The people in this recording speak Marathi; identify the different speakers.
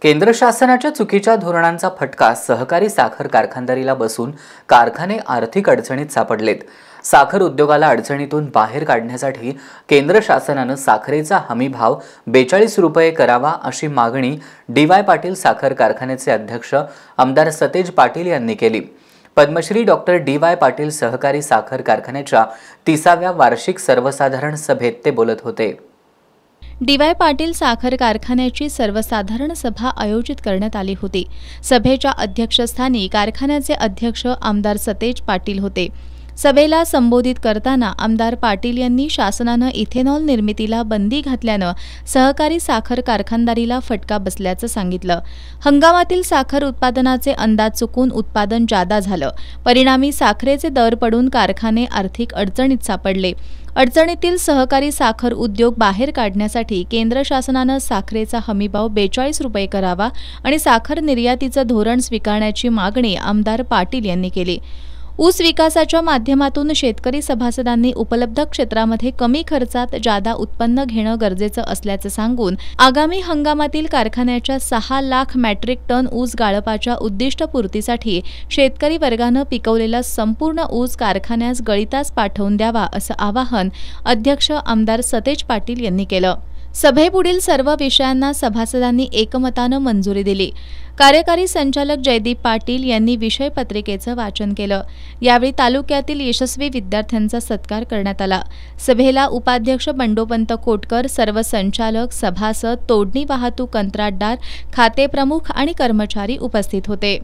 Speaker 1: केंद्र शासनाच्या चुकीच्या धोरणांचा फटका सहकारी साखर कारखानदारीला बसून कारखाने आर्थिक अडचणीत सापडलेत। साखर उद्योगाला अडचणीतून बाहेर काढण्यासाठी केंद्र शासनाने साखरेचा हमी भाव 42 रुपये करावा अशी मागणी डी.वाय. पाटील साखर कारखान्याचे अध्यक्ष आमदार सतेज पाटील यांनी केली। Padmashri doctor DY. पाटील सहकारी साखर कारखान्याच्या 30व्या वार्षिक सर्वसाधारण सभेत ते बोलत होते।
Speaker 2: डी.वाय. पाटील साखर कारखान्याची सर्वसाधारण सभा आयोजित करण्यात आली होती। सभेच्या अध्यक्षस्थानी कारखान्याचे अध्यक्ष आमदार सतेज पाटील होते। सभेला संबोधित करताना आमदार पाटील यांनी शासनानं इथेनॉल निर्मितीला बंदी घातल्यानं सहकारी साखर कारखानदारीला फटका बसल्याचं सांगितलं। हंगामातील साखर उत्पादनाचे अंदाज चुकून उत्पादन जादा झालं, परिणामी साखरेचे दर पडून कारखाने आर्थिक अडचणीत सापडले। अडचणीतील सहकारी साखर उद्योग बाहेर काढण्यासाठी केंद्र शासनानं साखरेचा हमीभाव 42 रुपये करावा आणि साखर निर्यातीचं धोरण स्वीकारण्याची मागणी आमदार पाटील यांनी केली। ऊस विकासाच्या माध्यमातून शेतकरी सभासदांनी उपलब्ध क्षेत्रामध्ये कमी खर्चात जादा उत्पन्न घेणं गरजेचं असल्याचं सांगून आगामी हंगामातील कारखान्याच्या 6 लाख मेट्रिक टन ऊस गाळपाच्या उद्दिष्टपूर्तीसाठी शेतकरी वर्गानं पिकवलेला संपूर्ण ऊस कारखान्यास गळीतास पाठवून द्यावा असं आवाहन अध्यक्ष आमदार सतेज पाटील यांनी केलं। सभेपुढील सर्व विषयांना सभासदांनी एकमतानं मंजुरी दिली। कार्यकारी संचालक जयदीप पाटील यांनी विषय पत्रिकेचं वाचन केलं। यावेळी तालुक्यातील यशस्वी विद्यार्थ्यांचा सत्कार करण्यात आला। सभेला उपाध्यक्ष बंडोपंत कोटकर, सर्व संचालक, सभासद, तोडणी वाहतूक कंत्राटदार, खाते प्रमुख आणि कर्मचारी उपस्थित होते।